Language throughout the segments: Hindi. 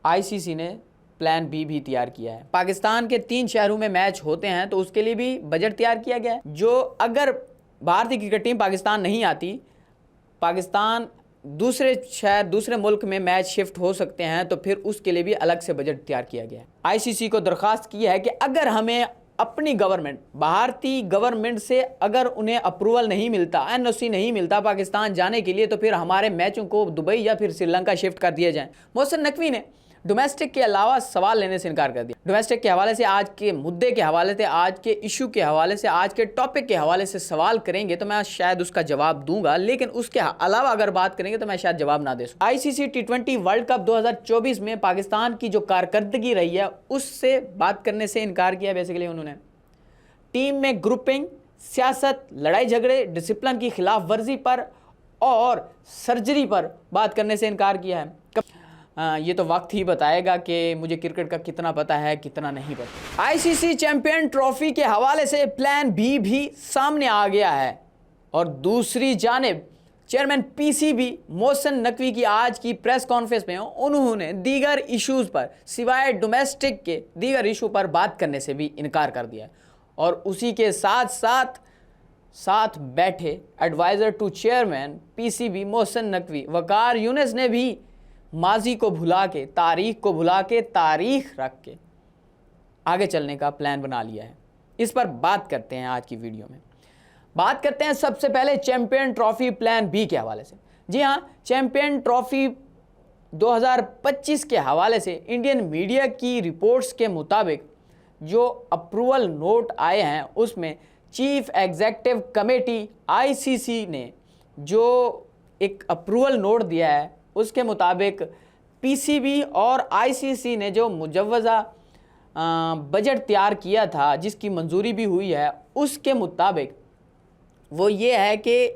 आईसीसी ने प्लान बी भी तैयार किया है। पाकिस्तान के 3 शहरों में मैच होते हैं तो उसके लिए भी बजट तैयार किया गया है। जो अगर भारतीय क्रिकेट टीम पाकिस्तान नहीं आती, पाकिस्तान दूसरे शहर दूसरे मुल्क में मैच शिफ्ट हो सकते हैं, तो फिर उसके लिए भी अलग से बजट तैयार किया गया है। आईसीसी को दरख्वास्त की है कि अगर हमें अपनी गवर्नमेंट, भारतीय गवर्नमेंट से अगर उन्हें अप्रूवल नहीं मिलता, एनओसी नहीं मिलता पाकिस्तान जाने के लिए, तो फिर हमारे मैचों को दुबई या फिर श्रीलंका शिफ्ट कर दिए जाएं। मोहसिन नकवी ने डोमेस्टिक के अलावा सवाल लेने से इनकार कर दिया। डोमेस्टिक के हवाले से, आज के मुद्दे के हवाले से, आज के इशू के हवाले से, आज के टॉपिक के हवाले से सवाल करेंगे तो मैं शायद उसका जवाब दूंगा, लेकिन उसके अलावा अगर बात करेंगे तो मैं शायद जवाब ना दे सकूं। आईसीसी T20 वर्ल्ड कप 2024 में पाकिस्तान की जो कारकर्दगी रही है उससे बात करने से इनकार किया। बेसिकली उन्होंने टीम में ग्रुपिंग, सियासत, लड़ाई झगड़े, डिसिप्लिन की खिलाफ वर्जी पर और सर्जरी पर बात करने से इनकार किया है। ये तो वक्त ही बताएगा कि मुझे क्रिकेट का कितना पता है, कितना नहीं पता। आईसीसी चैंपियन ट्रॉफी के हवाले से प्लान बी भी सामने आ गया है और दूसरी जानिब चेयरमैन पीसीबी मोहसिन नकवी की आज की प्रेस कॉन्फ्रेंस में उन्होंने दीगर इश्यूज़ पर, सिवाय डोमेस्टिक के दीगर इशू पर बात करने से भी इनकार कर दिया। और उसी के साथ बैठे advisor to chairman PCB Mohsin Naqvi Waqar Younis ने भी माजी को भुला के, तारीख को भुला के, तारीख रख के आगे चलने का प्लान बना लिया है। इस पर बात करते हैं आज की वीडियो में। बात करते हैं सबसे पहले चैंपियन ट्रॉफी प्लान बी के हवाले से। जी हाँ, चैंपियन ट्रॉफी 2025 के हवाले से इंडियन मीडिया की रिपोर्ट्स के मुताबिक जो अप्रूवल नोट आए हैं उसमें चीफ एग्जीक्यूटिव कमेटी आईसीसी ने जो एक अप्रूवल नोट दिया है उसके मुताबिक पीसीबी और आईसीसी ने जो मुजव्वज़ा बजट तैयार किया था, जिसकी मंजूरी भी हुई है, उसके मुताबिक वो ये है कि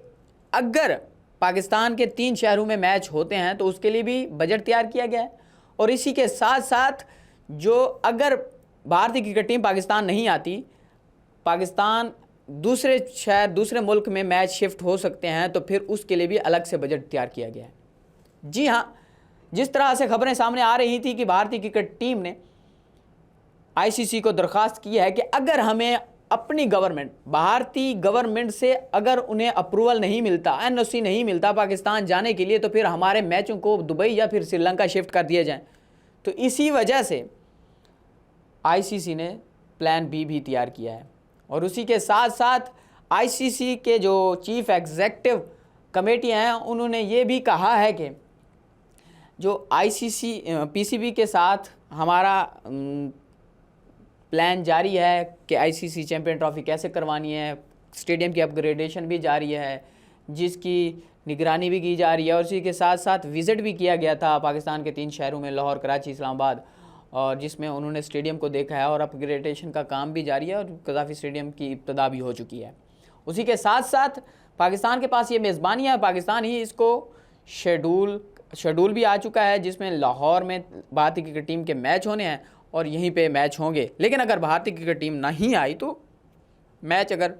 अगर पाकिस्तान के 3 शहरों में मैच होते हैं तो उसके लिए भी बजट तैयार किया गया है। और इसी के साथ साथ जो अगर भारतीय क्रिकेट टीम पाकिस्तान नहीं आती, पाकिस्तान दूसरे शहर दूसरे मुल्क में मैच शिफ्ट हो सकते हैं, तो फिर उसके लिए भी अलग से बजट तैयार किया गया है। जी हाँ, जिस तरह से खबरें सामने आ रही थी कि भारतीय क्रिकेट टीम ने आईसीसी को दरख्वास्त की है कि अगर हमें अपनी गवर्नमेंट, भारतीय गवर्नमेंट से अगर उन्हें अप्रूवल नहीं मिलता, एनओसी नहीं मिलता पाकिस्तान जाने के लिए, तो फिर हमारे मैचों को दुबई या फिर श्रीलंका शिफ्ट कर दिए जाएं। तो इसी वजह से आईसीसी ने प्लान बी भी तैयार किया है। और उसी के साथ साथ आईसीसी के जो चीफ एग्जीक्यूटिव कमेटी हैं उन्होंने ये भी कहा है कि जो आईसीसी पीसीबी के साथ हमारा प्लान जारी है कि आईसीसी चैंपियन ट्रॉफी कैसे करवानी है, स्टेडियम की अपग्रेडेशन भी जारी है, जिसकी निगरानी भी की जा रही है। और उसी के साथ साथ विज़िट भी किया गया था पाकिस्तान के 3 शहरों में, लाहौर, कराची, इस्लामाबाद, और जिसमें उन्होंने स्टेडियम को देखा है और अपग्रेडेशन का काम भी जारी है और कज़ाफ़ी स्टेडियम की इब्तिदा भी हो चुकी है। उसी के साथ साथ पाकिस्तान के पास ये मेज़बानी है, पाकिस्तान ही इसको शेड्यूल भी आ चुका है, जिसमें लाहौर में भारतीय क्रिकेट टीम के मैच होने हैं और यहीं पे मैच होंगे। लेकिन अगर भारतीय क्रिकेट टीम नहीं आई तो मैच अगर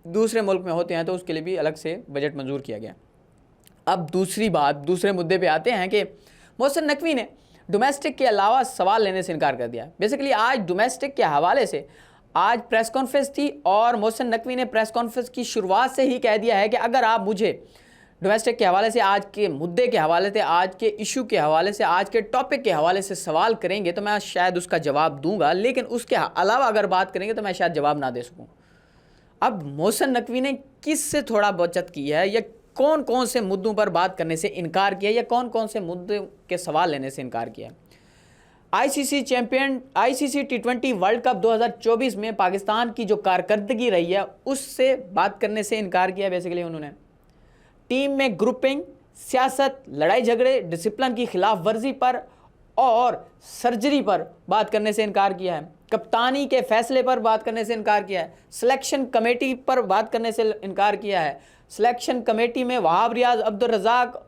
दूसरे मुल्क में होते हैं तो उसके लिए भी अलग से बजट मंजूर किया गया। अब दूसरे मुद्दे पे आते हैं कि मोहसिन नकवी ने डोमेस्टिक के अलावा सवाल लेने से इनकार कर दिया। बेसिकली आज डोमेस्टिक के हवाले से आज प्रेस कॉन्फ्रेंस थी और मोहसिन नकवी ने प्रेस कॉन्फ्रेंस की शुरुआत से ही कह दिया है कि अगर आप मुझे डोमेस्टिक के हवाले से, आज के मुद्दे के हवाले से, आज के इशू के हवाले से, आज के टॉपिक के हवाले से सवाल करेंगे तो मैं शायद उसका जवाब दूंगा, लेकिन उसके अलावा अगर बात करेंगे तो मैं शायद जवाब ना दे सकूं। अब मोहसिन नकवी ने किससे थोड़ा बचत की है, या कौन कौन से मुद्दों पर बात करने से इनकार किया, या कौन कौन से मुद्दों के सवाल लेने से इनकार किया। आईसीसी T20 वर्ल्ड कप 2024 में पाकिस्तान की जो कारकर्दगी रही है उससे बात करने से इनकार किया। बेसिकली उन्होंने टीम में ग्रुपिंग, सियासत, लड़ाई झगड़े, डिसिप्लिन की खिलाफ वर्जी पर और सर्जरी पर बात करने से इनकार किया है। कप्तानी के फैसले पर बात करने से इनकार किया है। सिलेक्शन कमेटी पर बात करने से इनकार किया है। सिलेक्शन कमेटी में वहाब रियाज, अब्दुल रज़ाक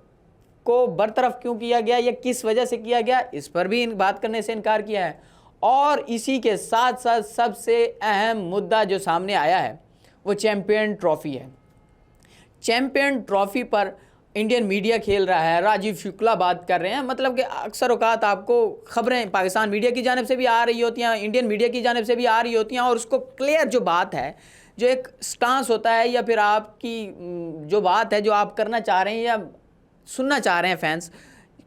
को बरतरफ क्यों किया गया या किस वजह से किया गया, इस पर भी बात करने से इनकार किया है। और इसी के साथ साथ सबसे अहम मुद्दा जो सामने आया है वो चैंपियन ट्रॉफी है। चैंपियन ट्रॉफी पर इंडियन मीडिया खेल रहा है, राजीव शुक्ला बात कर रहे हैं। मतलब कि अक्सर औकात आपको खबरें पाकिस्तान मीडिया की जानिब से भी आ रही होती हैं, इंडियन मीडिया की जानिब से भी आ रही होती हैं, और उसको क्लियर जो बात है, जो एक स्टांस होता है, या फिर आपकी जो बात है जो आप करना चाह रहे हैं या सुनना चाह रहे हैं फैंस,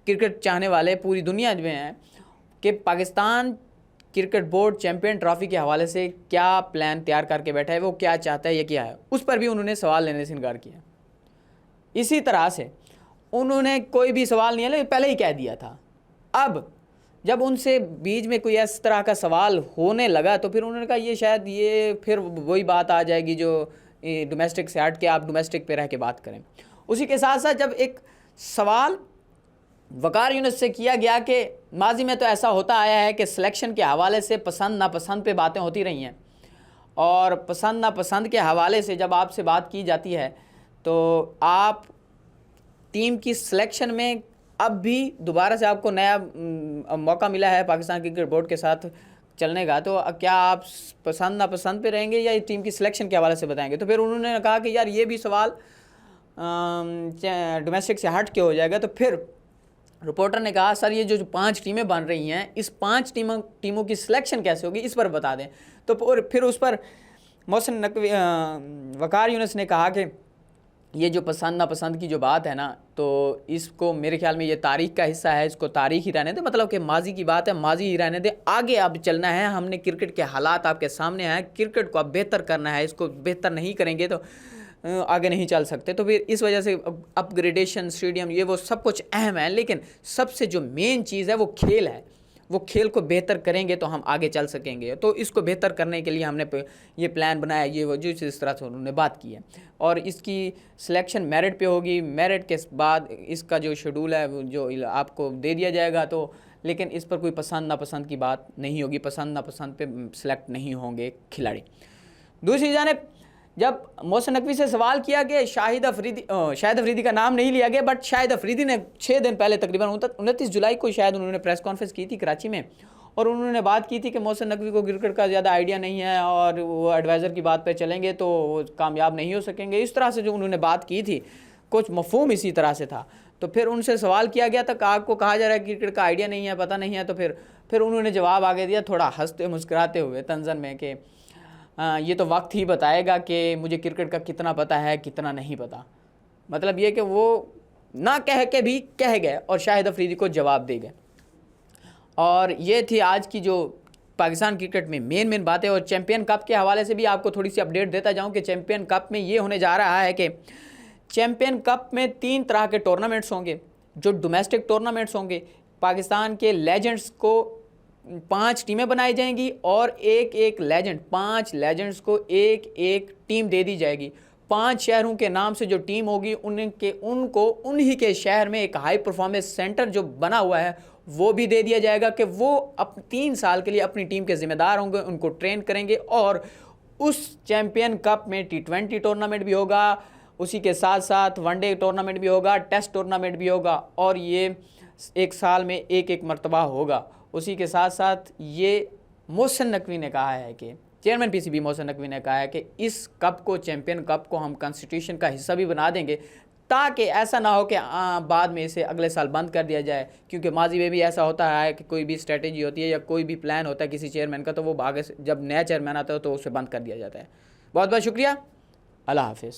क्रिकेट चाहने वाले पूरी दुनिया में हैं, कि Pakistan cricket board champion trophy के हवाले से क्या प्लान तैयार करके बैठा है, वो क्या चाहता है, ये क्या है, उस पर भी उन्होंने सवाल लेने से इनकार किया। इसी तरह से उन्होंने कोई भी सवाल नहीं है, पहले ही कह दिया था। अब जब उनसे बीच में कोई इस तरह का सवाल होने लगा तो फिर उन्होंने कहा ये शायद ये फिर वही बात आ जाएगी जो डोमेस्टिक से हट के आप डोमेस्टिक पे रह के बात करें। उसी के साथ साथ जब एक सवाल वकार यूनुस से किया गया कि माजी में तो ऐसा होता आया है कि सिलेक्शन के हवाले से पसंद नापसंद पे बातें होती रही हैं, और पसंद नापसंद के हवाले से जब आपसे बात की जाती है तो आप टीम की सिलेक्शन में अब भी दोबारा से आपको नया मौका मिला है पाकिस्तान क्रिकेट बोर्ड के साथ चलने का, तो क्या आप पसंद नापसंद पे रहेंगे या टीम की सिलेक्शन के हवाले से बताएंगे? तो फिर उन्होंने कहा कि यार ये भी सवाल डोमेस्टिक से हट के हो जाएगा। तो फिर रिपोर्टर ने कहा सर ये जो 5 टीमें बन रही हैं, इस 5 टीमों की सिलेक्शन कैसे होगी, इस पर बता दें। तो फिर उस पर मोहसिन नकवी वकार यूनुस ने कहा कि ये जो पसंद नापसंद की जो बात है ना, तो इसको मेरे ख्याल में ये तारीख का हिस्सा है, इसको तारीख ही रहने दे। मतलब कि माजी की बात है, माजी ही रहने दे, आगे अब चलना है। हमने क्रिकेट के हालात आपके सामने हैं, क्रिकेट को अब बेहतर करना है, इसको बेहतर नहीं करेंगे तो आगे नहीं चल सकते। तो फिर इस वजह से अपग्रेडेशन, स्टेडियम, ये वो सब कुछ अहम है, लेकिन सबसे जो मेन चीज़ है वो खेल है। वो खेल को बेहतर करेंगे तो हम आगे चल सकेंगे। तो इसको बेहतर करने के लिए हमने ये प्लान बनाया, ये वो जो इस तरह से उन्होंने बात की है। और इसकी सिलेक्शन मेरिट पे होगी, मेरिट के बाद इसका जो शेड्यूल है वो जो आपको दे दिया जाएगा। तो लेकिन इस पर कोई पसंद नापसंद की बात नहीं होगी, पसंद नापसंद पे सिलेक्ट नहीं होंगे खिलाड़ी। दूसरी जानिब जब मोहसिन नकवी से सवाल किया कि शाहिद अफरीदी का नाम नहीं लिया गया, बट शाहिद अफरीदी ने 6 दिन पहले तकरीबन 29 जुलाई को शायद उन्होंने प्रेस कॉन्फ्रेंस की थी कराची में, और उन्होंने बात की थी कि मोहसिन नकवी को क्रिकेट का ज़्यादा आइडिया नहीं है और वो एडवाइज़र की बात पर चलेंगे तो वो कामयाब नहीं हो सकेंगे। इस तरह से जो उन्होंने बात की थी, कुछ मफहूम इसी तरह से था। तो फिर उनसे सवाल किया गया था, आपको कहा जा रहा है क्रिकेट का आइडिया नहीं है, पता नहीं है। तो फिर उन्होंने जवाब आगे दिया थोड़ा हंसते मुस्कुराते हुए तंजन में कि ये तो वक्त ही बताएगा कि मुझे क्रिकेट का कितना पता है कितना नहीं पता। मतलब ये कि वो ना कह के भी कह गए और शाहिद अफरीदी को जवाब दे गए। और ये थी आज की जो पाकिस्तान क्रिकेट में मेन बातें। और चैम्पियन कप के हवाले से भी आपको थोड़ी सी अपडेट देता जाऊं कि चैम्पियन कप में ये होने जा रहा है कि चैम्पियन कप में 3 तरह के टूर्नामेंट्स होंगे। जो डोमेस्टिक टूर्नामेंट्स होंगे, पाकिस्तान के लेजेंड्स को 5 टीमें बनाई जाएंगी और एक लेजेंड, 5 लेजेंड्स को एक टीम दे दी जाएगी। 5 शहरों के नाम से जो टीम होगी उनको उन्हीं के शहर में एक हाई परफॉर्मेंस सेंटर जो बना हुआ है वो भी दे दिया जाएगा कि वो 3 साल के लिए अपनी टीम के जिम्मेदार होंगे, उनको ट्रेन करेंगे। और उस चैम्पियन कप में T20 टूर्नामेंट भी होगा, उसी के साथ साथ वनडे टूर्नामेंट भी होगा, टेस्ट टूर्नामेंट भी होगा, और ये 1 साल में एक मरतबा होगा। उसी के साथ साथ ये मोहसिन नकवी ने कहा है कि चेयरमैन PCB मोहसिन नकवी ने कहा है कि इस कप को, चैम्पियन कप को हम कॉन्स्टिट्यूशन का हिस्सा भी बना देंगे, ताकि ऐसा ना हो कि बाद में इसे अगले साल बंद कर दिया जाए। क्योंकि माजी में भी ऐसा होता है कि कोई भी स्ट्रेटेजी होती है या कोई भी प्लान होता है किसी चेयरमैन का, तो वो आगे से जब नया चेयरमैन आता है तो उसे बंद कर दिया जाता है। बहुत बहुत शुक्रिया, अल्लाह हाफिज़।